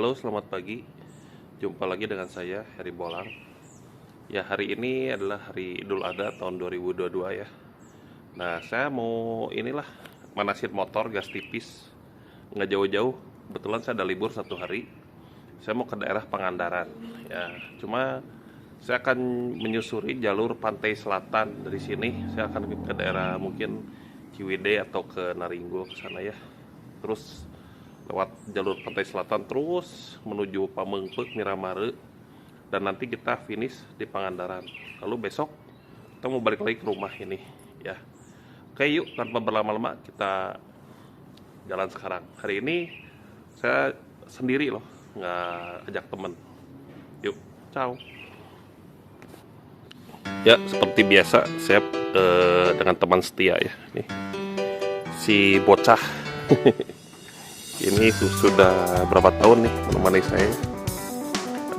Halo, selamat pagi. Jumpa lagi dengan saya, Heri Bolang. Ya, hari ini adalah hari Idul Adha tahun 2022 ya. Nah, saya mau manasin motor gas tipis. Nggak jauh-jauh, kebetulan saya ada libur 1 hari. Saya mau ke daerah Pangandaran. Ya, cuma saya akan menyusuri jalur pantai selatan dari sini. Saya akan ke daerah mungkin Ciwidey atau ke Naringgo ke sana ya. Terus lewat jalur pantai selatan terus menuju Pamengpeuk, Miramare, dan nanti kita finish di Pangandaran. Lalu besok kita mau balik lagi ke rumah ini ya. Oke, yuk tanpa berlama-lama kita jalan sekarang. Hari ini saya sendiri loh, nggak ajak temen. Yuk, ciao. Ya, seperti biasa saya dengan teman setia ya, nih si bocah. Ini sudah berapa tahun nih menemani saya?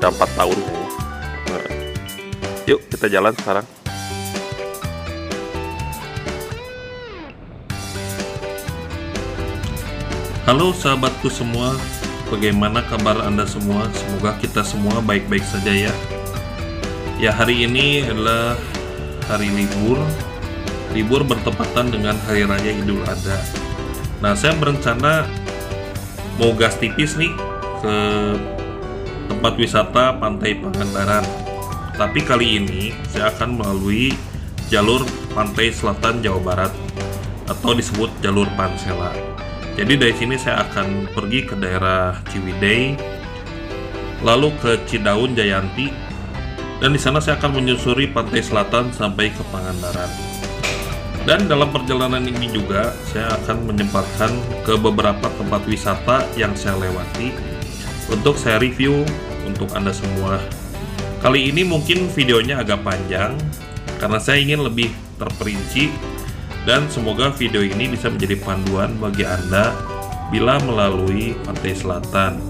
Ada 4 tahun kayaknya. Nah, yuk kita jalan sekarang. Halo sahabatku semua, bagaimana kabar Anda semua? Semoga kita semua baik-baik saja ya. Ya, hari ini adalah hari libur. Libur bertepatan dengan Hari Raya Idul Adha. Nah, saya berencana mau gas tipis nih ke tempat wisata Pantai Pangandaran. Tapi kali ini saya akan melalui jalur Pantai Selatan Jawa Barat atau disebut jalur Pansela. Jadi dari sini saya akan pergi ke daerah Ciwidey, lalu ke Cidaun Jayanti, dan di sana saya akan menyusuri Pantai Selatan sampai ke Pangandaran. Dan dalam perjalanan ini juga saya akan menyempatkan ke beberapa tempat wisata yang saya lewati untuk saya review untuk Anda semua. Kali ini mungkin videonya agak panjang karena saya ingin lebih terperinci, dan semoga video ini bisa menjadi panduan bagi Anda bila melalui Pantai Selatan,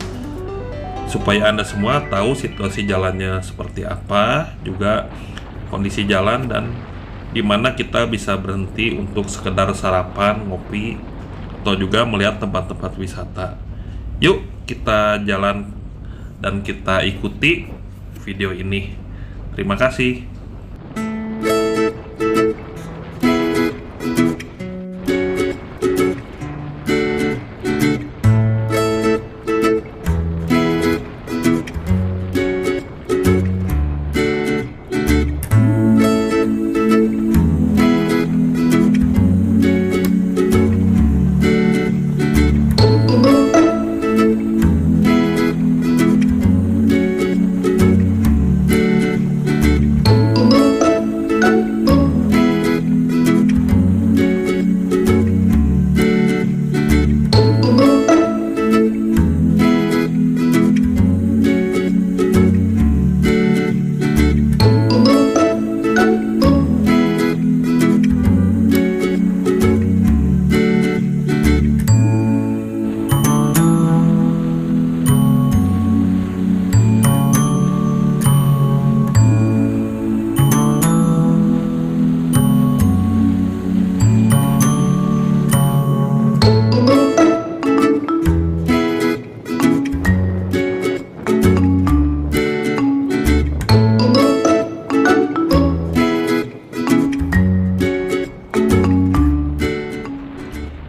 supaya Anda semua tahu situasi jalannya seperti apa, juga kondisi jalan, dan di mana kita bisa berhenti untuk sekedar sarapan, ngopi, atau juga melihat tempat-tempat wisata. Yuk kita jalan dan kita ikuti video ini. Terima kasih.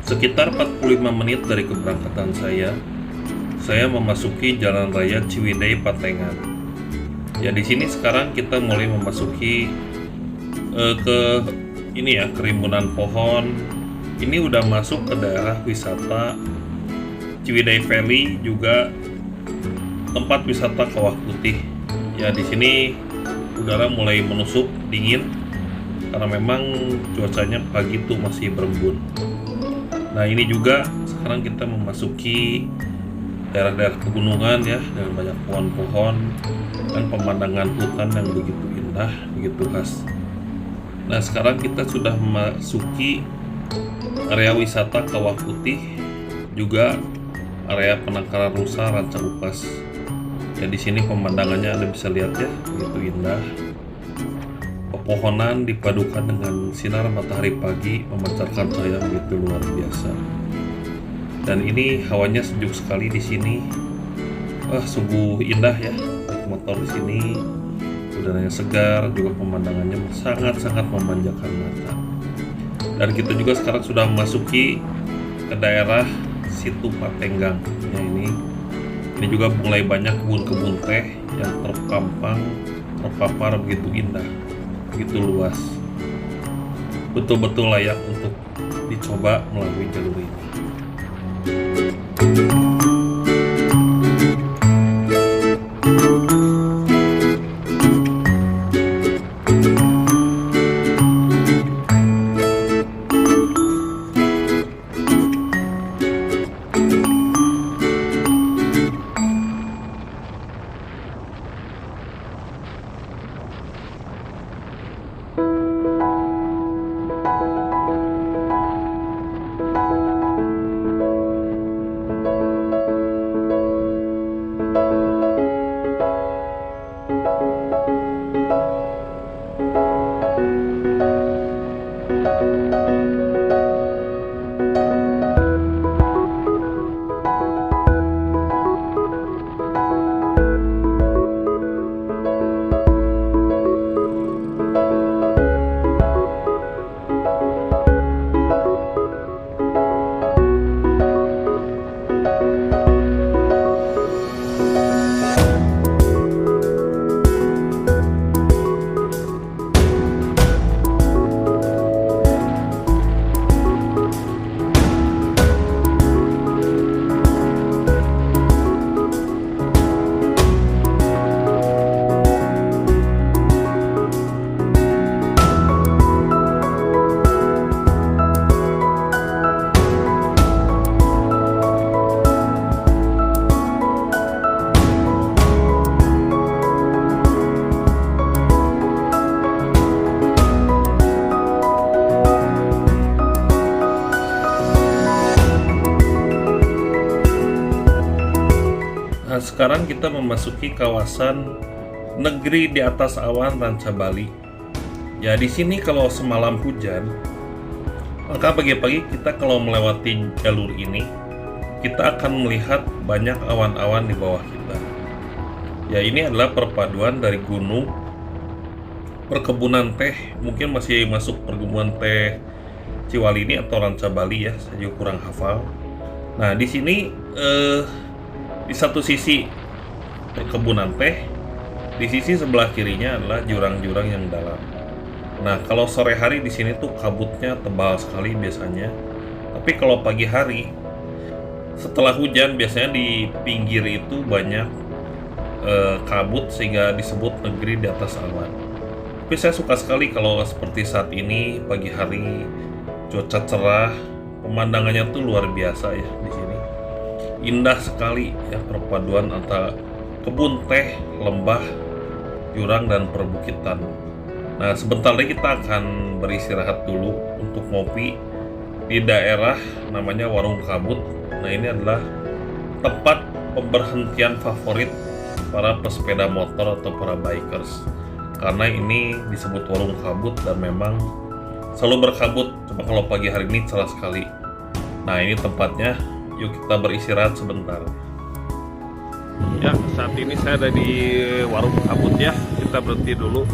Sekitar 45 menit dari keberangkatan saya memasuki Jalan Raya Ciwidey Patengan. Ya, di sini sekarang kita mulai memasuki ke ini ya, kerimbunan pohon. Ini udah masuk ke daerah wisata Ciwidey Valley, juga tempat wisata Kawah Putih. Ya, di sini udara mulai menusuk dingin karena memang cuacanya pagi tuh masih berembun. Nah, ini juga sekarang kita memasuki daerah-daerah pegunungan ya, dengan banyak pohon-pohon dan pemandangan hutan yang begitu indah, begitu khas. Nah, sekarang kita sudah memasuki area wisata Kawah Putih, juga area penangkaran rusa Ranca Upas. Ya, di sini pemandangannya Anda bisa lihat ya, begitu indah. Pepohonan dipadukan dengan sinar matahari pagi memancarkan cahaya begitu luar biasa. Dan ini hawanya sejuk sekali di sini. Sungguh indah ya naik motor di sini. Udaranya segar, juga pemandangannya sangat-sangat memanjakan mata. Dan kita juga sekarang sudah memasuki ke daerah Situ Patenggang. Ya, ini juga mulai banyak kebun-kebun teh yang terpapar begitu indah, begitu luas. Betul-betul layak untuk dicoba melalui jalur ini. Nah, sekarang kita memasuki kawasan Negeri di Atas Awan Ranca Bali. Ya, di sini kalau semalam hujan, maka pagi-pagi kita kalau melewati jalur ini, kita akan melihat banyak awan-awan di bawah kita. Ya, ini adalah perpaduan dari gunung, perkebunan teh, mungkin masih masuk perkebunan teh Ciwalini atau Ranca Bali ya, saya juga kurang hafal. Nah, di sini di satu sisi perkebunan teh, di sisi sebelah kirinya adalah jurang-jurang yang dalam. Nah, kalau sore hari di sini tuh kabutnya tebal sekali biasanya. Tapi kalau pagi hari setelah hujan biasanya di pinggir itu banyak kabut sehingga disebut negeri di atas awan. Tapi saya suka sekali kalau seperti saat ini pagi hari, cuaca cerah, pemandangannya tuh luar biasa ya di sini. Indah sekali ya perpaduan antara kebun teh, lembah, jurang, dan perbukitan. Nah, sebentar lagi kita akan beristirahat dulu untuk ngopi di daerah namanya Warung Kabut. Nah, ini adalah tempat pemberhentian favorit para pesepeda motor atau para bikers. Karena ini disebut Warung Kabut dan memang selalu berkabut. Cuma kalau pagi hari ini cerah sekali. Nah, ini tempatnya. Yuk kita beristirahat sebentar. Ya, saat ini saya ada di Warung Kabut ya. Kita berhenti dulu.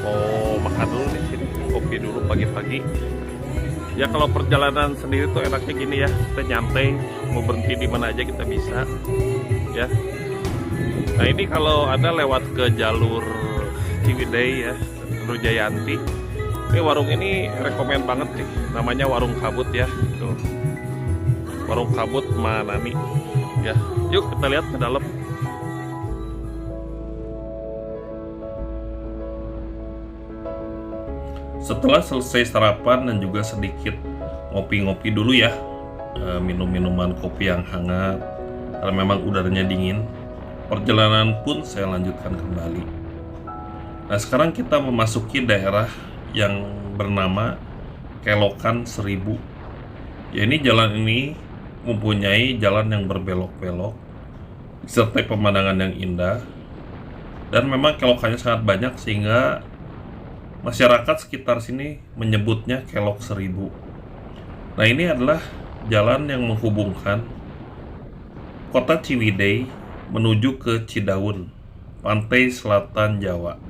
Mau makan dulu di sini, kopi dulu pagi-pagi. Ya, kalau perjalanan sendiri tuh enaknya gini ya. Kita nyantai, mau berhenti di mana aja kita bisa. Ya. Nah, ini kalau ada lewat ke jalur Ciwidey ya, Jalur Jayanti. Ini warung ini rekomen banget nih. Namanya Warung Kabut ya. Tuh. Warung Kabut Manani ya. Yuk kita lihat ke dalam. Setelah selesai sarapan dan juga sedikit ngopi-ngopi dulu ya, minum minuman kopi yang hangat karena memang udaranya dingin, perjalanan pun saya lanjutkan kembali. Nah, sekarang kita memasuki daerah yang bernama Kelokan Seribu. Ya, ini jalan ini mempunyai jalan yang berbelok-belok disertai pemandangan yang indah, dan memang kelokannya sangat banyak sehingga masyarakat sekitar sini menyebutnya Kelok Seribu. Nah, ini adalah jalan yang menghubungkan kota Ciwidey menuju ke Cidaun, pantai selatan Jawa.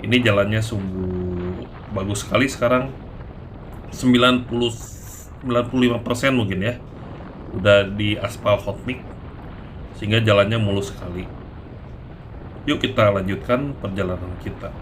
Ini jalannya sungguh bagus sekali sekarang, 95% mungkin ya, udah di aspal hot mix sehingga jalannya mulus sekali. Yuk kita lanjutkan perjalanan kita.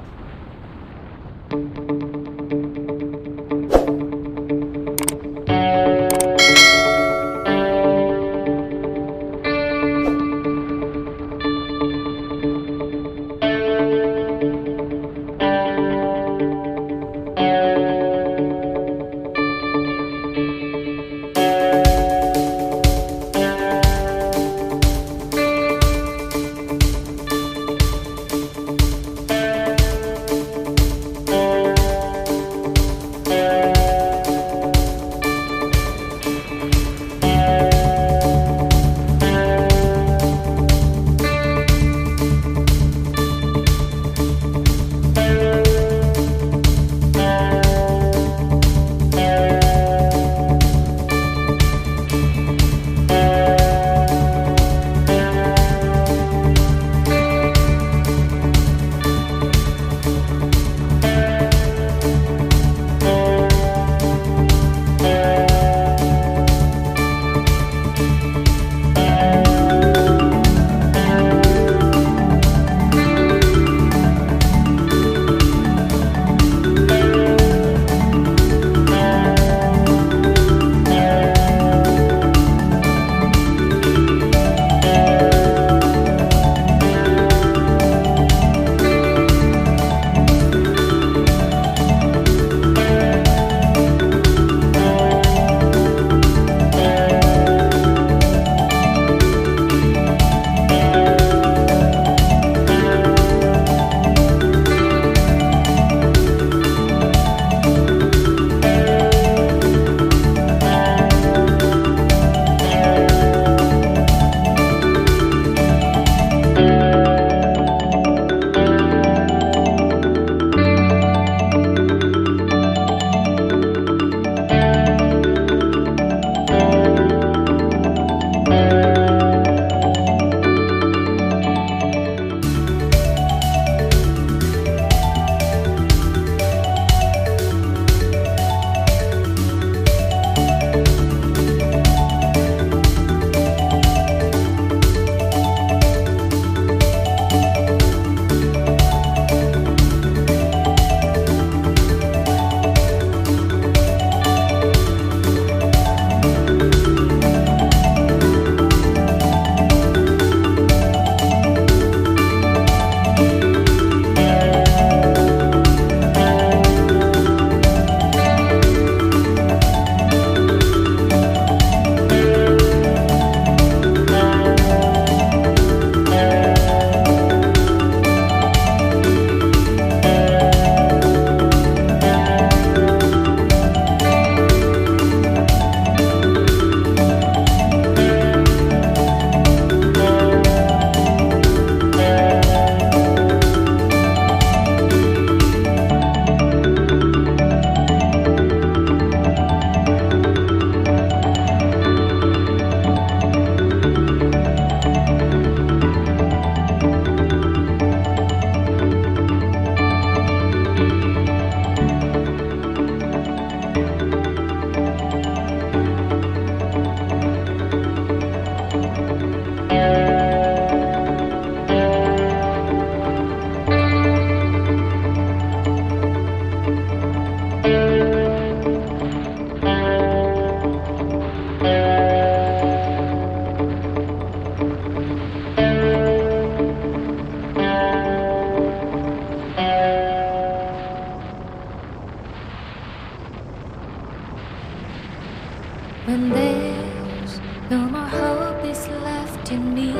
When there's no more hope is left in me,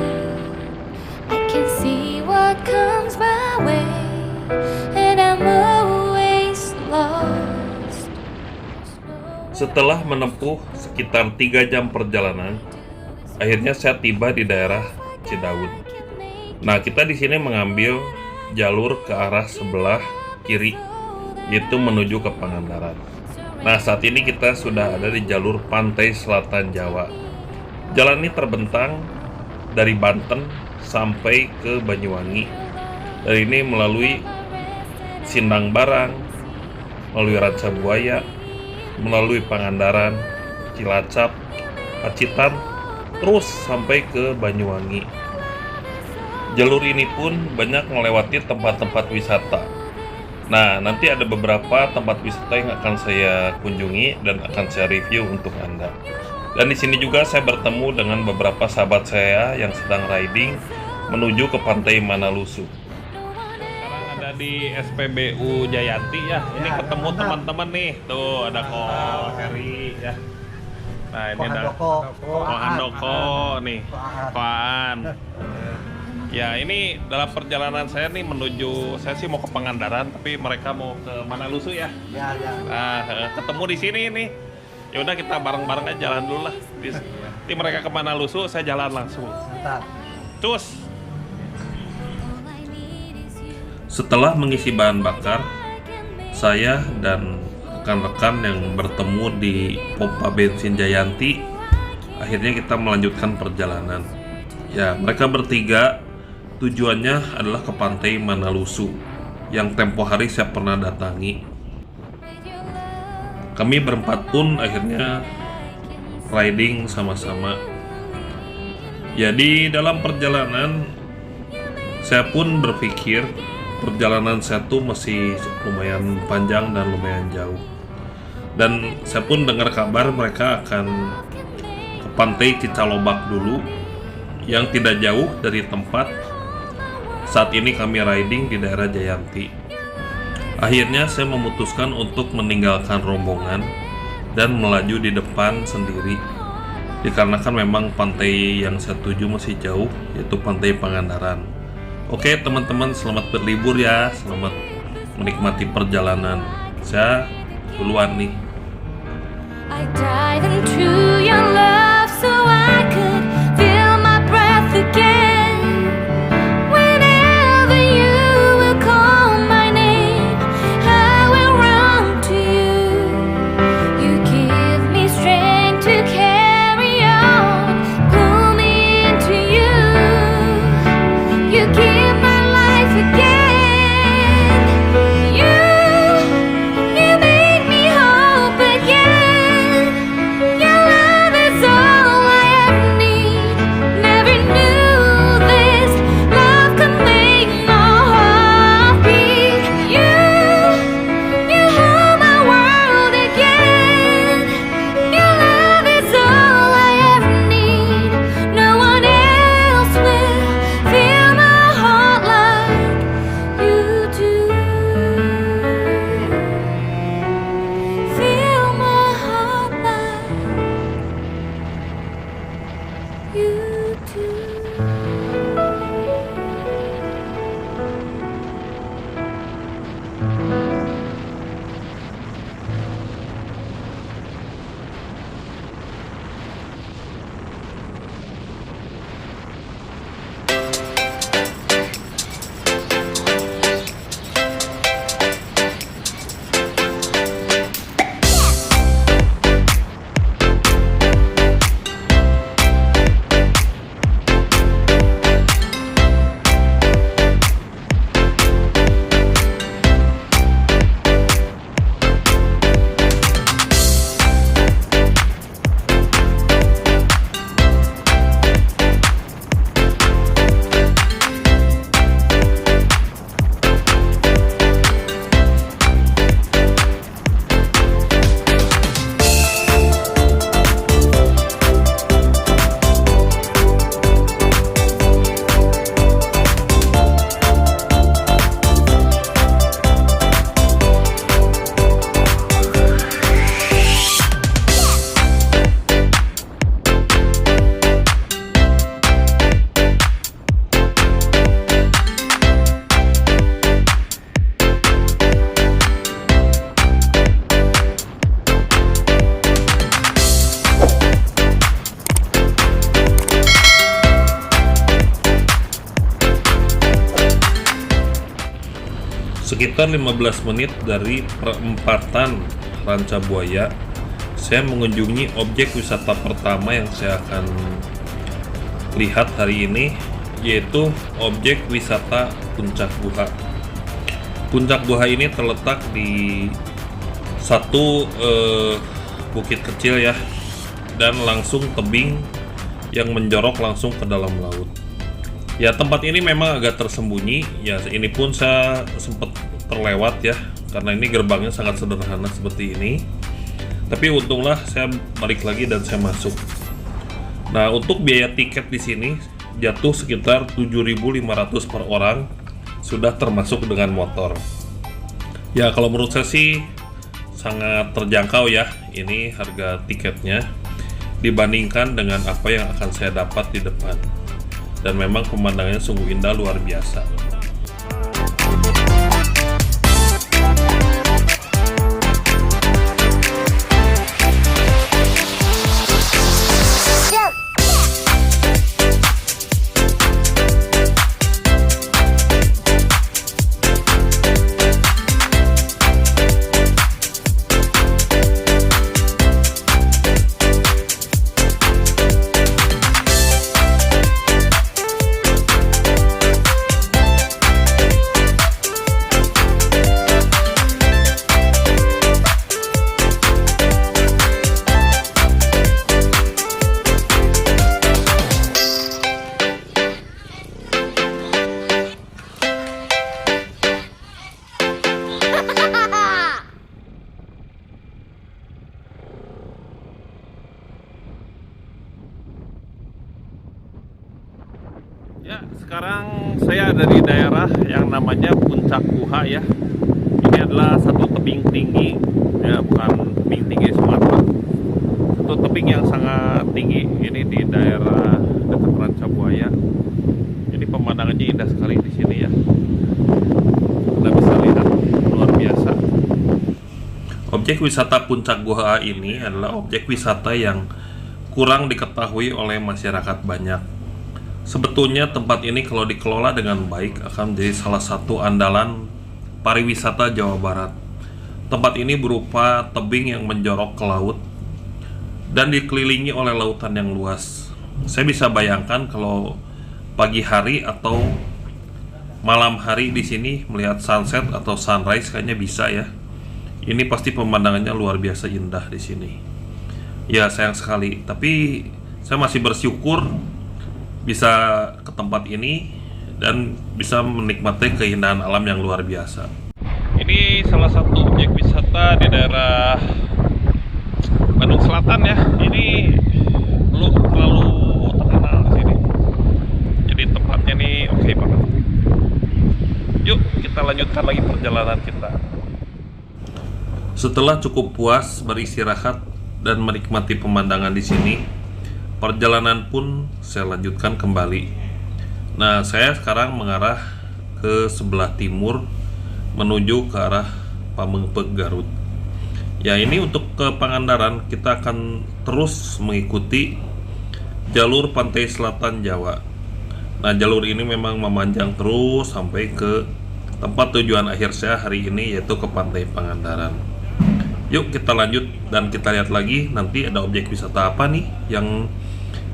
I can see what comes my way, and I'm always lost. Setelah menempuh sekitar 3 jam perjalanan, akhirnya saya tiba di daerah Cidaun. Nah, kita di sini mengambil jalur ke arah sebelah kiri, yaitu menuju ke Pangandaran. Nah, saat ini kita sudah ada di jalur pantai selatan Jawa. Jalan ini terbentang dari Banten sampai ke Banyuwangi. Dan ini melalui Sindang Barang, melalui Ranca Buaya, melalui Pangandaran, Cilacap, Pacitan, terus sampai ke Banyuwangi. Jalur ini pun banyak melewati tempat-tempat wisata. Nah, nanti ada beberapa tempat wisata yang akan saya kunjungi dan akan saya review untuk Anda. Dan di sini juga saya bertemu dengan beberapa sahabat saya yang sedang riding menuju ke Pantai Manalusu. Sekarang ada di SPBU Jayanti ya. Ini ketemu teman-teman nih. Tuh ada Ko Heri ya. Nah, ini ada Ko Handoko nih. Koan. Ya, ini dalam perjalanan saya nih menuju, saya sih mau ke Pangandaran, tapi mereka mau ke Manalusu ya. Ya. Nah, ketemu di sini nih. Ya udah kita bareng-bareng aja jalan dulu lah. Nanti mereka ke Manalusu, saya jalan langsung. Cus. Setelah mengisi bahan bakar, saya dan rekan-rekan yang bertemu di pompa bensin Jayanti, akhirnya kita melanjutkan perjalanan. Ya, mereka bertiga tujuannya adalah ke Pantai Manalusu yang tempo hari saya pernah datangi. Kami berempat pun akhirnya riding sama-sama. Ya, di dalam perjalanan saya pun berpikir perjalanan saya tuh masih lumayan panjang dan lumayan jauh. Dan saya pun dengar kabar mereka akan ke Pantai Cicalobak dulu yang tidak jauh dari tempat saat ini kami riding di daerah Jayanti. Akhirnya saya memutuskan untuk meninggalkan rombongan dan melaju di depan sendiri, dikarenakan memang pantai yang saya tuju masih jauh, yaitu Pantai Pangandaran. Oke teman-teman, selamat berlibur ya, selamat menikmati perjalanan. Saya duluan nih. I dive into your love so I could feel my breath again. Whenever you will call my name, I will run to you. You give me strength to carry on, pull me into you. You give my life again. You make me hope again. Your love is all I ever need. Never knew this love could make my heart beat. You hold my world again. Your love is all I ever need. No one else will fill my heart like you do. Fill my heart like you do. Sekitar 15 menit dari perempatan Ranca Buaya, saya mengunjungi objek wisata pertama yang saya akan lihat hari ini, yaitu objek wisata Puncak Guha. Puncak Guha ini terletak di satu bukit kecil ya, dan langsung tebing yang menjorok langsung ke dalam laut. Ya, tempat ini memang agak tersembunyi. Ya, ini pun saya sempat terlewat ya, karena ini gerbangnya sangat sederhana seperti ini. Tapi untunglah saya balik lagi dan saya masuk. Nah, untuk biaya tiket di sini jatuh sekitar 7.500 per orang, sudah termasuk dengan motor. Ya, kalau menurut saya sih sangat terjangkau ya ini harga tiketnya dibandingkan dengan apa yang akan saya dapat di depan. Dan memang pemandangannya sungguh indah, luar biasa. Ya, sekarang saya ada di daerah yang namanya Puncak Guha ya. Ini adalah satu tebing tinggi, ya bukan tebing tinggi Sumatera. Satu tebing yang sangat tinggi. Ini di daerah dekat Rancabuaya. Jadi pemandangannya indah sekali di sini ya. Anda bisa lihat, luar biasa. Objek wisata Puncak Guha ini adalah objek wisata yang kurang diketahui oleh masyarakat banyak. Sebetulnya tempat ini kalau dikelola dengan baik akan menjadi salah satu andalan pariwisata Jawa Barat. Tempat ini berupa tebing yang menjorok ke laut dan dikelilingi oleh lautan yang luas. Saya bisa bayangkan kalau pagi hari atau malam hari di sini melihat sunset atau sunrise kayaknya bisa ya. Ini pasti pemandangannya luar biasa indah di sini. Ya, sayang sekali, tapi saya masih bersyukur bisa ke tempat ini dan bisa menikmati keindahan alam yang luar biasa. Ini salah satu objek wisata di daerah Bandung Selatan ya. Ini belum terlalu terkenal di sini. Jadi tempatnya nih oke banget. Yuk kita lanjutkan lagi perjalanan kita. Setelah cukup puas beristirahat dan menikmati pemandangan di sini, perjalanan pun saya lanjutkan kembali. Nah, saya sekarang mengarah ke sebelah timur menuju ke arah Pamengpeuk, Garut. Ya, ini untuk ke Pangandaran kita akan terus mengikuti jalur pantai selatan Jawa. Nah, jalur ini memang memanjang terus sampai ke tempat tujuan akhir saya hari ini, yaitu ke Pantai Pangandaran. Yuk kita lanjut dan kita lihat lagi nanti ada objek wisata apa nih yang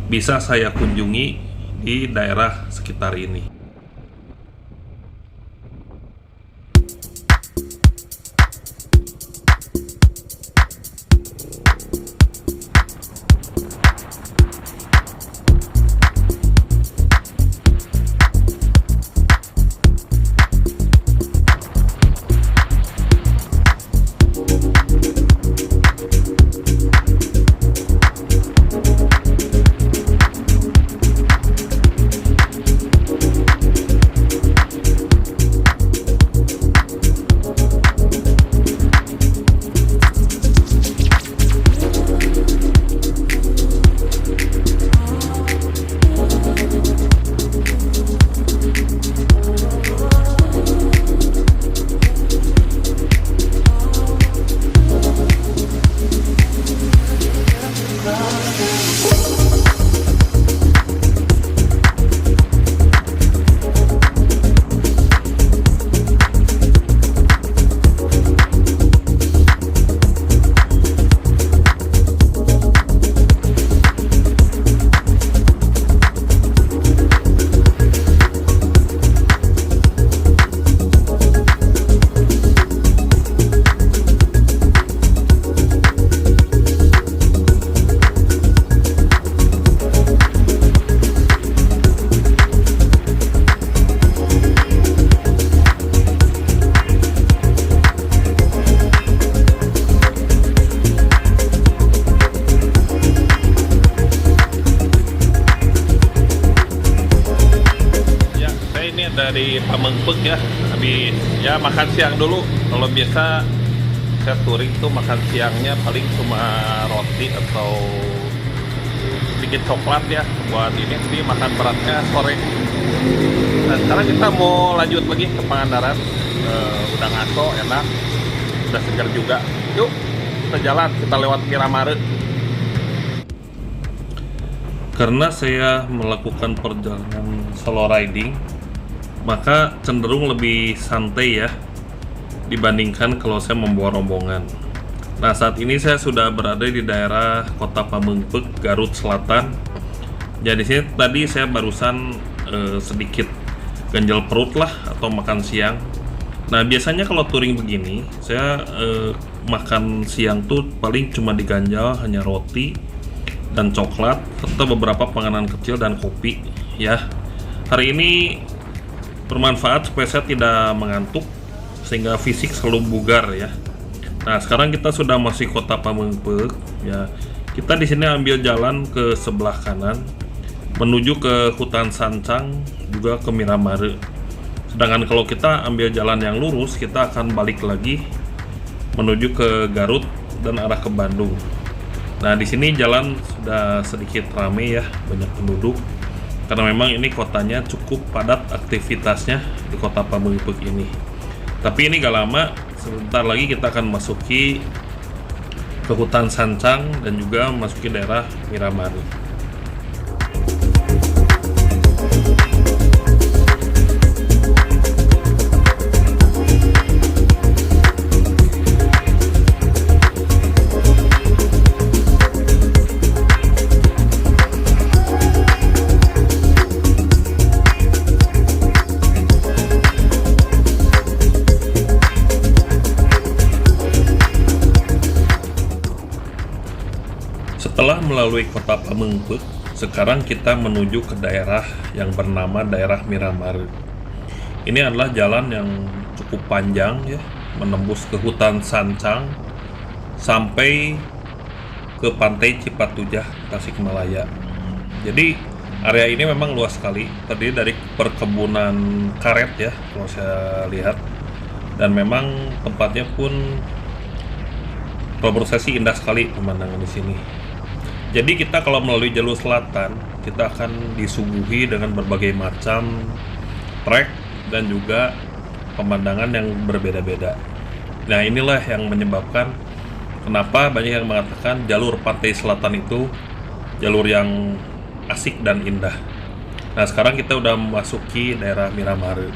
bisa saya kunjungi di daerah sekitar ini. Pamengpeuk ya. Habis ya makan siang dulu. Kalau biasa saya touring tuh makan siangnya paling cuma roti atau sedikit coklat ya buat ini. Jadi makan beratnya sore. Dan sekarang kita mau lanjut lagi ke Pangandaran. Udah ngaco, enak, udah segar juga. Yuk kita jalan, kita lewat Miramare. Karena saya melakukan perjalanan solo riding, maka cenderung lebih santai ya dibandingkan kalau saya membawa rombongan. Nah, saat ini saya sudah berada di daerah Kota Pamengpeuk, Garut Selatan. Jadi sini tadi saya barusan sedikit ganjal perut lah atau makan siang. Nah, biasanya kalau touring begini, saya makan siang tuh paling cuma diganjal hanya roti dan coklat serta beberapa panganan kecil dan kopi ya. Hari ini bermanfaat supaya saya tidak mengantuk sehingga fisik selalu bugar ya. Nah, sekarang kita sudah masuk Kota Pamengpeuk ya. Kita di sini ambil jalan ke sebelah kanan menuju ke hutan Sancang juga ke Miramare. Sedangkan kalau kita ambil jalan yang lurus, kita akan balik lagi menuju ke Garut dan arah ke Bandung. Nah, di sini jalan sudah sedikit ramai ya, banyak penduduk. Karena memang ini kotanya cukup padat aktivitasnya di Kota Pamengpeuk ini. Tapi ini gak lama, sebentar lagi kita akan masuki ke hutan Sancang dan juga masuki daerah Miramare. Setelah melalui Kota Pamengpeuk, sekarang kita menuju ke daerah yang bernama daerah Miramare. Ini adalah jalan yang cukup panjang ya, menembus ke hutan Sancang sampai ke pantai Cipatujah, Tasikmalaya. Jadi area ini memang luas sekali, terdiri dari perkebunan karet ya, kalau saya lihat. Dan memang tempatnya pun kalau menurut saya sih indah sekali pemandangan di sini. Jadi kita kalau melalui jalur selatan, kita akan disuguhi dengan berbagai macam trek dan juga pemandangan yang berbeda-beda. Nah, inilah yang menyebabkan kenapa banyak yang mengatakan jalur pantai selatan itu jalur yang asik dan indah. Nah, sekarang kita udah memasuki daerah Miramare.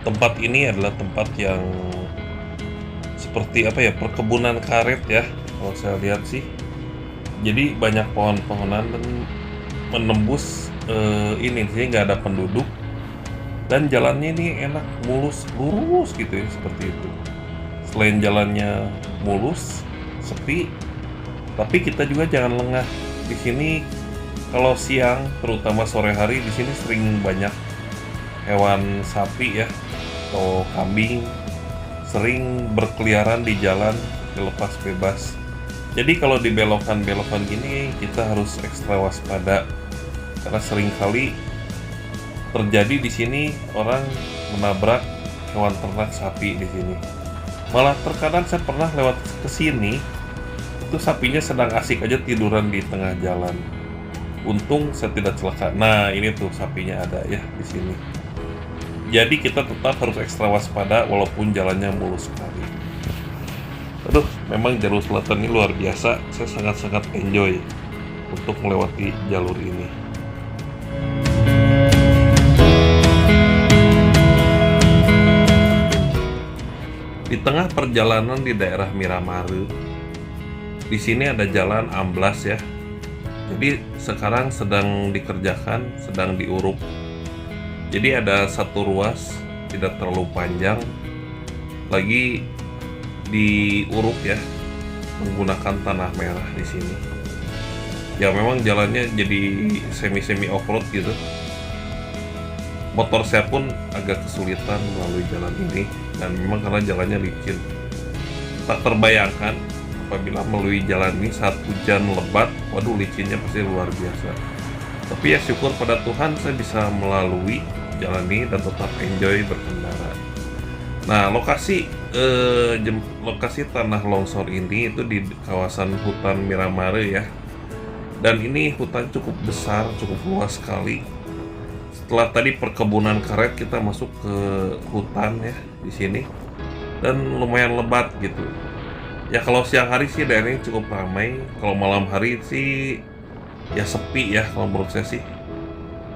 Tempat ini adalah tempat yang seperti apa ya, perkebunan karet ya kalau saya lihat sih. Jadi banyak pohon-pohonan dan menembus ini sih nggak ada penduduk dan jalannya ini enak, mulus, lurus gitu ya, seperti itu. Selain jalannya mulus, sepi, tapi kita juga jangan lengah. Di sini kalau siang, terutama sore hari, di sini sering banyak hewan sapi ya atau kambing sering berkeliaran di jalan dilepas bebas. Jadi kalau di belokan-belokan gini kita harus ekstra waspada karena seringkali terjadi di sini orang menabrak hewan ternak sapi di sini. Malah terkadang saya pernah lewat ke sini itu sapinya sedang asik aja tiduran di tengah jalan. Untung saya tidak celaka. Nah, ini tuh sapinya ada ya di sini. Jadi kita tetap harus ekstra waspada walaupun jalannya mulus sekali. Aduh, memang jalur selatan ini luar biasa. Saya sangat-sangat enjoy untuk melewati jalur ini. Di tengah perjalanan di daerah Miramare, di sini ada jalan amblas ya. Jadi sekarang sedang dikerjakan, sedang diuruk. Jadi ada satu ruas tidak terlalu panjang, lagi diuruk ya menggunakan tanah merah di sini. Ya memang jalannya jadi semi off-road gitu. Motor saya pun agak kesulitan melalui jalan ini, dan memang karena jalannya licin. Tak terbayangkan apabila melalui jalan ini saat hujan lebat, waduh licinnya pasti luar biasa. Tapi ya syukur pada Tuhan saya bisa melalui jalan ini dan tetap enjoy berkendara. Nah, lokasi tanah longsor ini itu di kawasan hutan Miramare ya. Dan ini hutan cukup besar, cukup luas sekali. Setelah tadi perkebunan karet, kita masuk ke hutan ya di sini, dan lumayan lebat gitu. Ya kalau siang hari sih daerah ini cukup ramai, kalau malam hari sih ya sepi ya kalau menurut saya sih.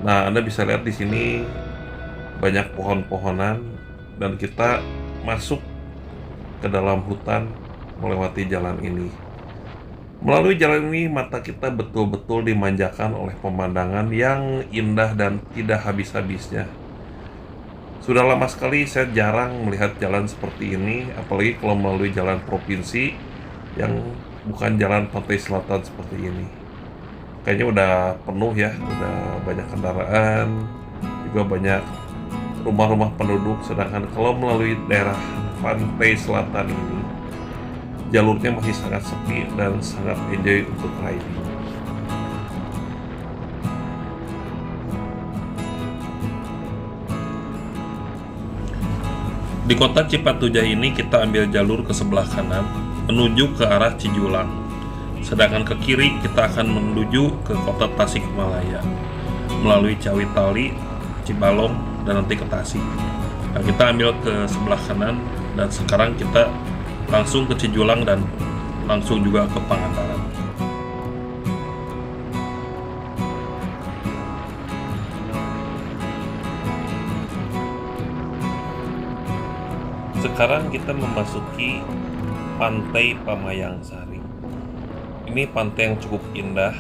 Nah, Anda bisa lihat di sini banyak pohon-pohonan, dan kita masuk ke dalam hutan melewati jalan ini. Melalui jalan ini mata kita betul-betul dimanjakan oleh pemandangan yang indah dan tidak habis-habisnya. Sudah lama sekali saya jarang melihat jalan seperti ini, apalagi kalau melalui jalan provinsi yang bukan jalan pantai selatan seperti ini. Kayaknya udah penuh ya, udah banyak kendaraan, juga banyak rumah-rumah penduduk. Sedangkan kalau melalui daerah pantai selatan ini, jalurnya masih sangat sepi dan sangat enjoy untuk riding. Di kota Cipatujah ini kita ambil jalur ke sebelah kanan menuju ke arah Cijulang. Sedangkan ke kiri kita akan menuju ke kota Tasikmalaya melalui Cawitali, Cibalong, dan nanti ke Tasik. Nah, kita ambil ke sebelah kanan dan sekarang kita langsung ke Cijulang dan langsung juga ke Pangandaran. Sekarang kita memasuki Pantai Pamayangsari. Ini pantai yang cukup indah,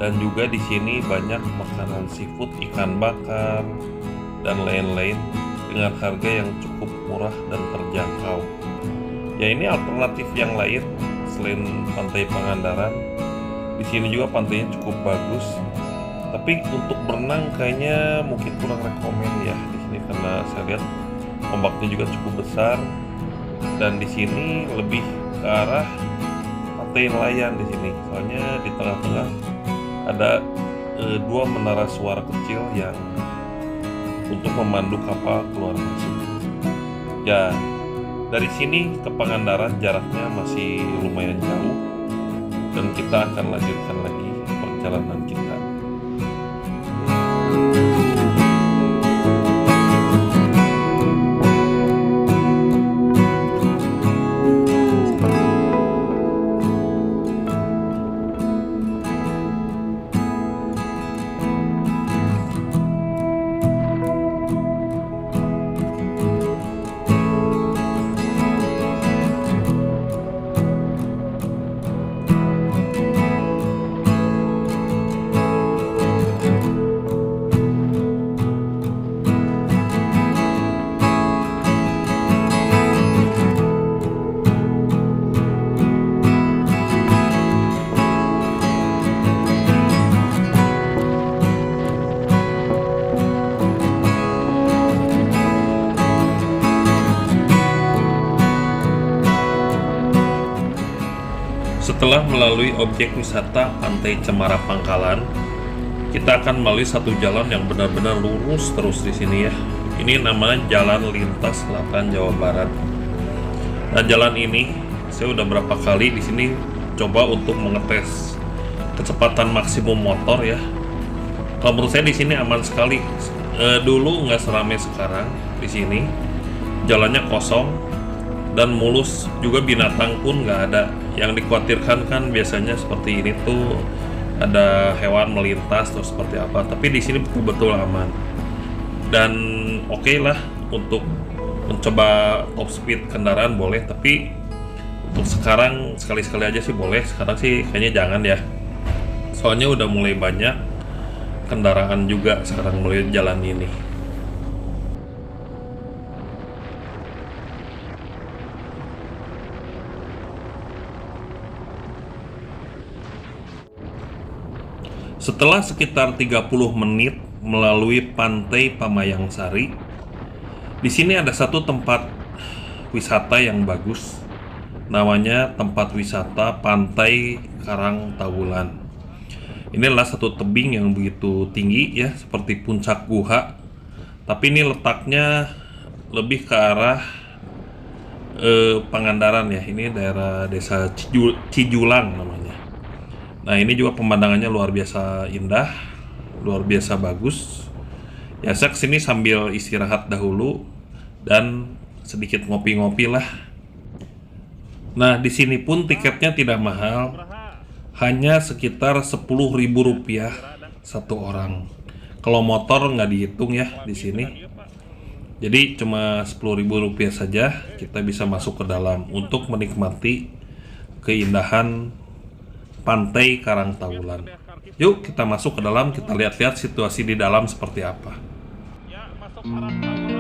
dan juga di sini banyak makanan seafood, ikan bakar, dan lain-lain dengan harga yang cukup murah dan terjangkau. Ya, ini alternatif yang lain selain Pantai Pangandaran. Di sini juga pantainya cukup bagus, tapi untuk berenang kayaknya mungkin kurang rekomen ya di sini, karena saya lihat ombaknya juga cukup besar, dan di sini lebih ke arah pantai nelayan di sini. Soalnya di tengah-tengah ada dua menara suara kecil yang untuk memandu kapal keluar masuk. Ya, dari sini ke Pangandaran jaraknya masih lumayan jauh, dan kita akan lanjutkan lagi perjalanan kita. Setelah melalui objek wisata Pantai Cemara Pangkalan, kita akan melalui satu jalan yang benar-benar lurus terus di sini ya. Ini namanya Jalan Lintas Selatan Jawa Barat. Nah, jalan ini saya udah berapa kali di sini coba untuk mengetes kecepatan maksimum motor ya. Kalau menurut saya di sini aman sekali. Dulu nggak seramai sekarang di sini. Jalannya kosong dan mulus, juga binatang pun nggak ada. Yang dikhawatirkan kan biasanya seperti ini tuh ada hewan melintas atau seperti apa, tapi di sini betul-betul aman. Dan oke lah untuk mencoba top speed kendaraan boleh, tapi untuk sekarang sekali-sekali aja sih boleh. Sekarang sih kayaknya jangan ya, soalnya udah mulai banyak kendaraan juga sekarang melalui jalan ini. Setelah sekitar 30 menit melalui pantai Pamayang Sari, di sini ada satu tempat wisata yang bagus. Namanya tempat wisata Pantai Karang Tawulan. Ini adalah satu tebing yang begitu tinggi ya, seperti puncak guha. Tapi ini letaknya lebih ke arah Pangandaran ya. Ini daerah desa Cijulang namanya. Nah, ini juga pemandangannya luar biasa indah, luar biasa bagus. Ya, saya kesini sambil istirahat dahulu dan sedikit ngopi-ngopi lah. Nah, di sini pun tiketnya tidak mahal, hanya sekitar Rp10.000 satu orang. Kalau motor nggak dihitung ya di sini. Jadi cuma Rp10.000 saja kita bisa masuk ke dalam untuk menikmati keindahan Pantai Karang Tawulan. Yuk kita masuk ke dalam, kita lihat-lihat situasi di dalam seperti apa. Ya, masuk Karang Tawulan.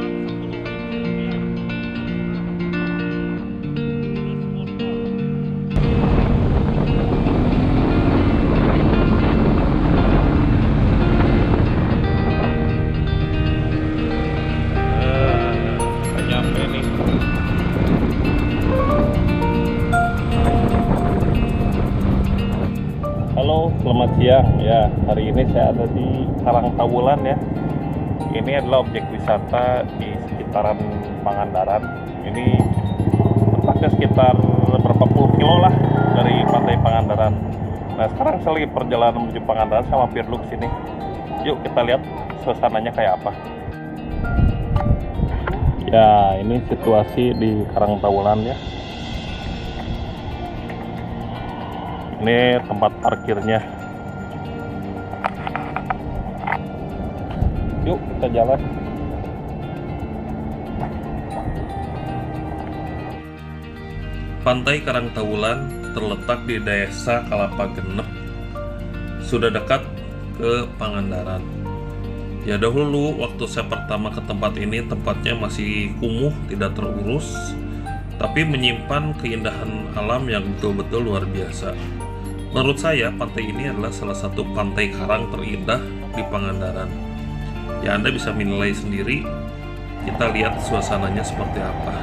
Halo, selamat siang. Ya, hari ini saya ada di Karang Tawulan ya. Ini adalah objek wisata di sekitaran Pangandaran. Ini tempatnya sekitar berapa puluh kilo lah dari Pantai Pangandaran. Nah, sekarang saya lagi perjalanan menuju Pangandaran, saya mampir dulu ke sini. Yuk kita lihat suasananya kayak apa. Ya, ini situasi di Karang Tawulan ya. Ini tempat parkirnya. Yuk kita jalan. Pantai Karang Tawulan terletak di Desa Kalapa Genep, sudah dekat ke Pangandaran. Ya, dahulu waktu saya pertama ke tempat ini, tempatnya masih kumuh, tidak terurus, tapi menyimpan keindahan alam yang betul-betul luar biasa. Menurut saya, pantai ini adalah salah satu pantai karang terindah di Pangandaran. Ya, Anda bisa menilai sendiri. Kita lihat suasananya seperti apa.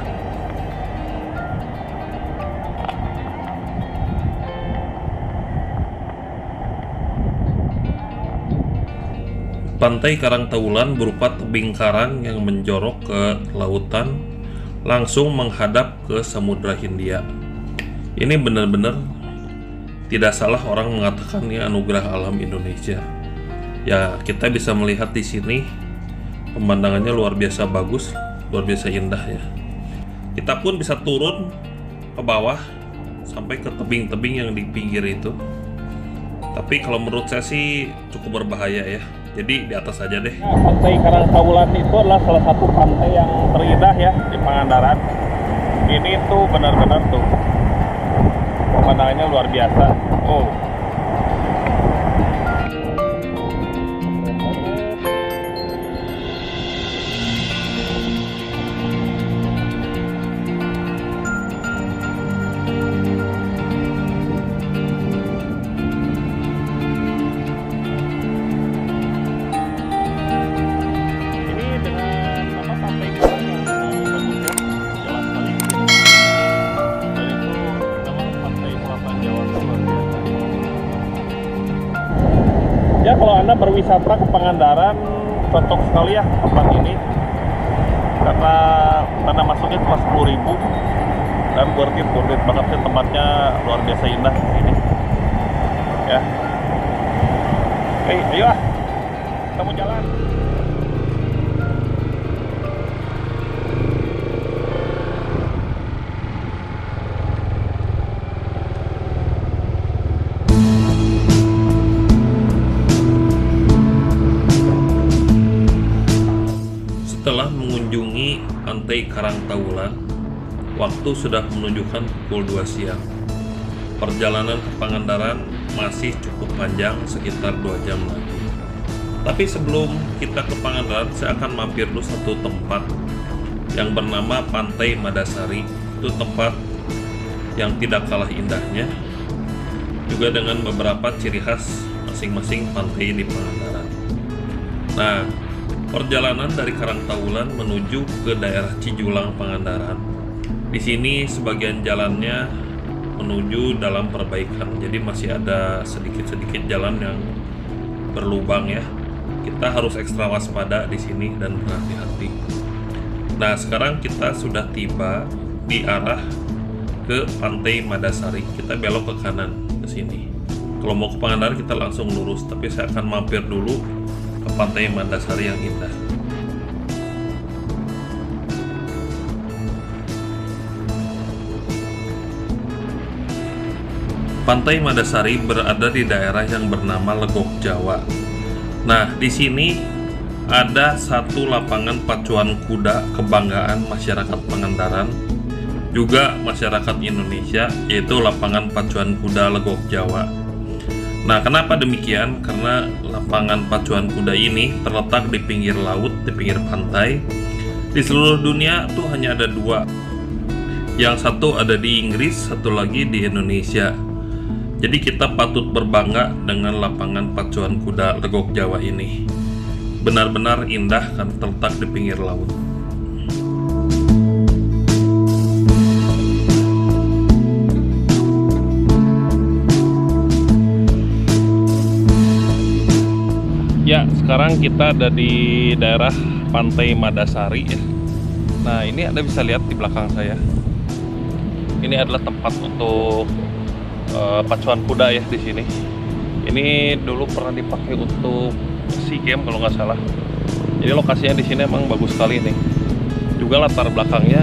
Pantai Karang Tawulan berupa tebing karang yang menjorok ke lautan, langsung menghadap ke Samudra Hindia. Ini benar-benar tidak salah orang mengatakan ini anugerah alam Indonesia. Ya, kita bisa melihat di sini pemandangannya luar biasa bagus, luar biasa indah ya. Kita pun bisa turun ke bawah sampai ke tebing-tebing yang di pinggir itu. Tapi kalau menurut saya sih cukup berbahaya ya. Jadi di atas aja deh. Pantai Karang Tawulan itu adalah salah satu pantai yang terindah ya di Pangandaran. Ini tuh benar-benar tuh pemandangannya luar biasa. Oh. Ya, kalau Anda berwisata ke Pangandaran, cocok sekali ya tempat ini, karena dana masuknya cuma 10.000 dan worth it banget sih, tempatnya luar biasa indah ini ya. Oke, ayo lah kita mau jalan. Setelah mengunjungi Pantai Karang Tawulan, waktu sudah menunjukkan pukul 2 siang. Perjalanan ke Pangandaran masih cukup panjang, sekitar 2 jam lagi. Tapi sebelum kita ke Pangandaran, saya akan mampir dulu satu tempat yang bernama Pantai Madasari. Itu tempat yang tidak kalah indahnya, juga dengan beberapa ciri khas masing-masing pantai di Pangandaran. Nah, perjalanan dari Karangtaulan menuju ke daerah Cijulang Pangandaran. Di sini sebagian jalannya menuju dalam perbaikan, jadi masih ada sedikit-sedikit jalan yang berlubang ya. Kita harus ekstra waspada di sini dan berhati-hati. Nah, sekarang kita sudah tiba di arah ke Pantai Madasari. Kita belok ke kanan ke sini. Kalau mau ke Pangandaran kita langsung lurus, tapi saya akan mampir dulu ke Pantai Madasari yang indah. Pantai Madasari berada di daerah yang bernama Legok Jawa. Nah, di sini ada satu lapangan pacuan kuda kebanggaan masyarakat Pangandaran, juga masyarakat Indonesia, yaitu lapangan pacuan kuda Legok Jawa. Nah, kenapa demikian? Karena lapangan pacuan kuda ini terletak di pinggir laut, di pinggir pantai. Di seluruh dunia tuh hanya ada dua. Yang satu ada di Inggris, satu lagi di Indonesia. Jadi kita patut berbangga dengan lapangan pacuan kuda Legok Jawa ini. Benar-benar indah kan, terletak di pinggir laut. Ya, sekarang kita ada di daerah Pantai Madasari ya. Nah, ini Anda bisa lihat di belakang saya. Ini adalah tempat untuk pacuan kuda ya di sini. Ini dulu pernah dipakai untuk SEA Games kalau nggak salah. Jadi lokasinya di sini emang bagus sekali nih. Juga latar belakangnya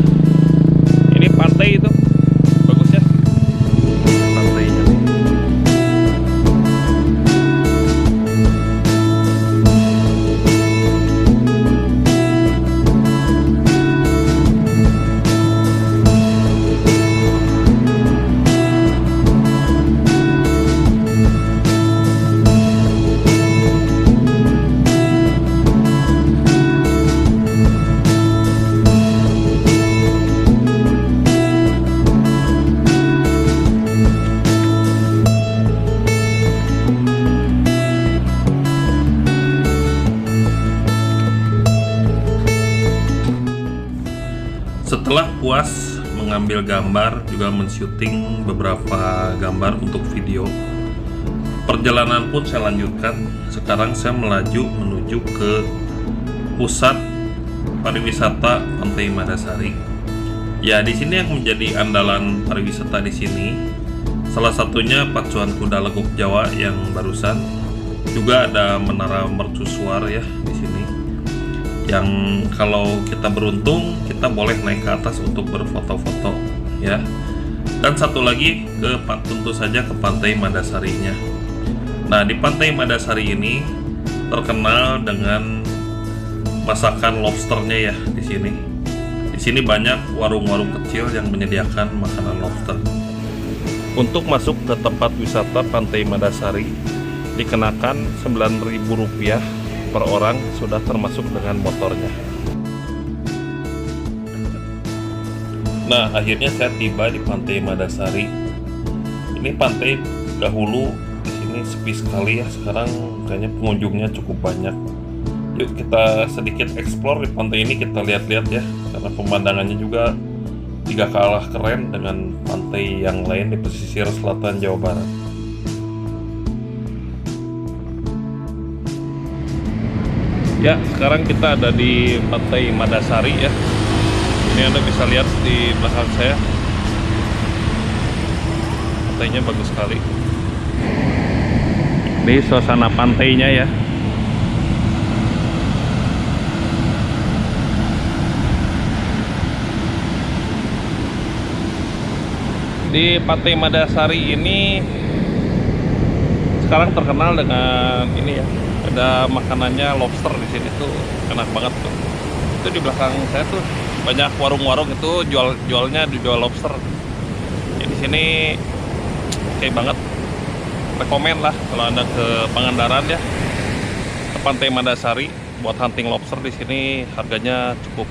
ini pantai itu bagus ya. Pantainya nih. Setelah puas mengambil gambar, juga men-syuting beberapa gambar untuk video, perjalanan pun saya lanjutkan. Sekarang saya melaju menuju ke pusat pariwisata Pantai Madasari. Ya, di sini yang menjadi andalan pariwisata di sini salah satunya pacuan kuda Legok Jawa yang barusan. Juga ada menara mercusuar ya di sini. Yang kalau kita beruntung kita boleh naik ke atas untuk berfoto-foto ya. Dan satu lagi tentu saja ke Pantai Madasarinya. Nah, di Pantai Madasari ini terkenal dengan masakan lobsternya ya di sini. Di sini banyak warung-warung kecil yang menyediakan makanan lobster. Untuk masuk ke tempat wisata Pantai Madasari dikenakan Rp9.000 per orang, sudah termasuk dengan motornya. Nah, akhirnya saya tiba di Pantai Madasari. Ini pantai dahulu di sini sepi sekali ya, sekarang kayaknya pengunjungnya cukup banyak. Yuk kita sedikit explore di pantai ini, kita lihat-lihat ya, karena pemandangannya juga tidak kalah keren dengan pantai yang lain di pesisir selatan Jawa Barat. Ya, sekarang kita ada di Pantai Madasari ya. Ini Anda bisa lihat di belakang saya. Pantainya bagus sekali. Ini suasana pantainya ya. Di Pantai Madasari ini sekarang terkenal dengan ini ya. Ada makanannya lobster di sini tuh enak banget tuh. Itu di belakang saya tuh banyak warung-warung itu jualnya dijual lobster. Ya, di sini oke banget. Rekomen lah kalau Anda ke Pangandaran ya, ke Pantai Madasari buat hunting lobster. Di sini harganya cukup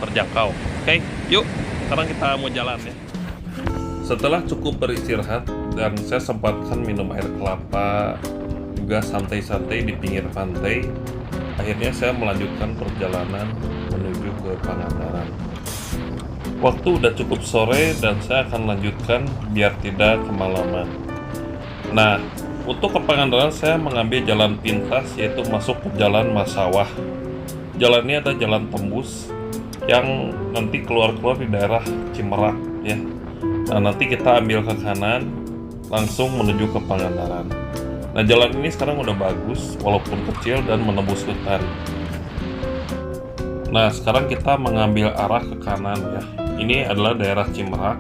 terjangkau. Oke, yuk sekarang kita mau jalan ya. Setelah cukup beristirahat dan saya sempatkan minum air kelapa, juga juga santai-santai di pinggir pantai. Akhirnya saya melanjutkan perjalanan menuju ke Pangandaran. Waktu udah cukup sore dan saya akan lanjutkan biar tidak kemalaman. Nah, untuk ke Pangandaran saya mengambil jalan pintas, yaitu masuk ke jalan Masawah. Jalannya ada jalan tembus yang nanti keluar-keluar di daerah Cimerak ya. Nah, nanti kita ambil ke kanan langsung menuju ke Pangandaran. Nah, jalan ini sekarang udah bagus walaupun kecil dan menembus hutan. Nah, sekarang kita mengambil arah ke kanan ya. Ini adalah daerah Cimerak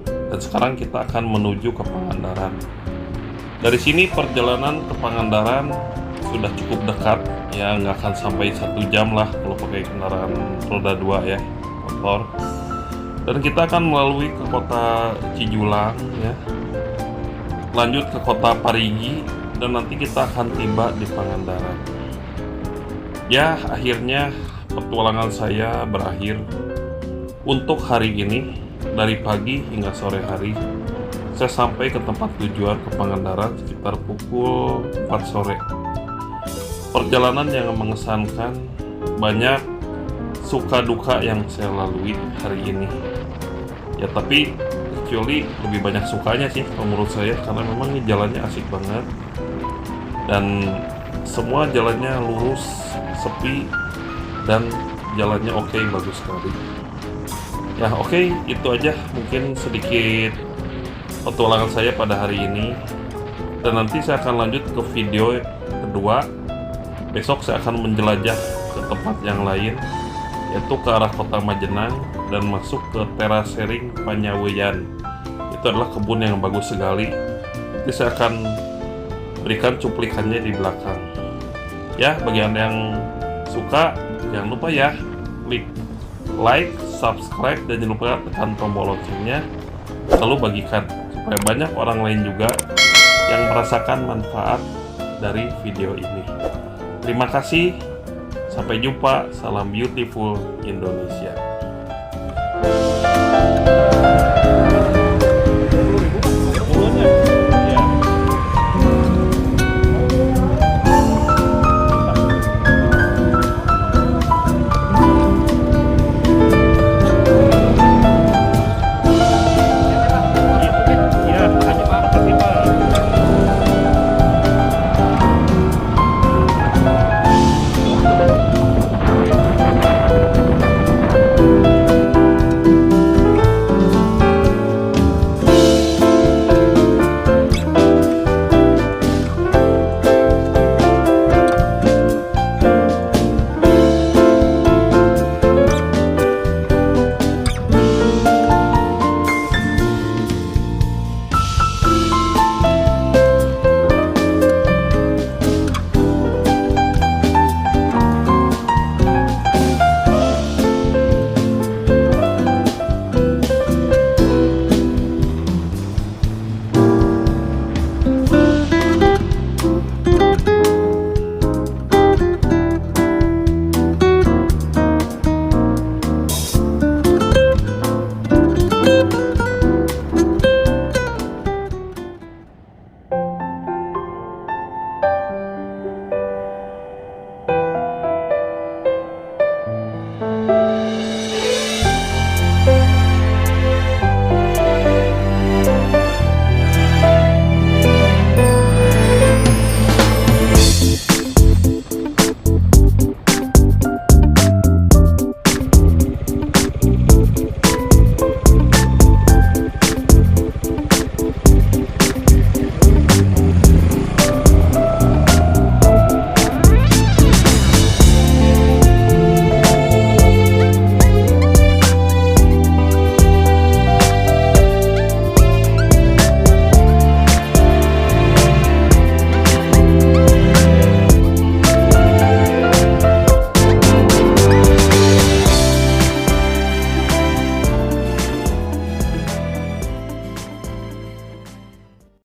dan sekarang kita akan menuju ke Pangandaran. Dari sini perjalanan ke Pangandaran sudah cukup dekat ya, nggak akan sampai 1 jam lah kalau pakai kendaraan roda 2 ya, motor. Dan kita akan melalui ke kota Cijulang ya, lanjut ke kota Parigi, dan nanti kita akan tiba di Pangandaran. Ya, akhirnya petualangan saya berakhir untuk hari ini. Dari pagi hingga sore hari saya sampai ke tempat tujuan ke Pangandaran sekitar pukul 4 sore. Perjalanan yang mengesankan, banyak suka duka yang saya lalui hari ini ya, tapi actually lebih banyak sukanya sih menurut saya, karena memang ini jalannya asik banget dan semua jalannya lurus, sepi, dan jalannya oke, bagus sekali ya. Oke, itu aja mungkin sedikit petualangan saya pada hari ini, dan nanti saya akan lanjut ke video kedua. Besok saya akan menjelajah ke tempat yang lain, yaitu ke arah kota Majenang dan masuk ke Terasering Panyaweyan. Itu adalah kebun yang bagus sekali. Nanti saya akan berikan cuplikannya di belakang ya. Bagi Anda yang suka, jangan lupa ya klik like, subscribe, dan jangan lupa tekan tombol loncengnya, lalu bagikan supaya banyak orang lain juga yang merasakan manfaat dari video ini. Terima kasih, sampai jumpa, salam beautiful Indonesia.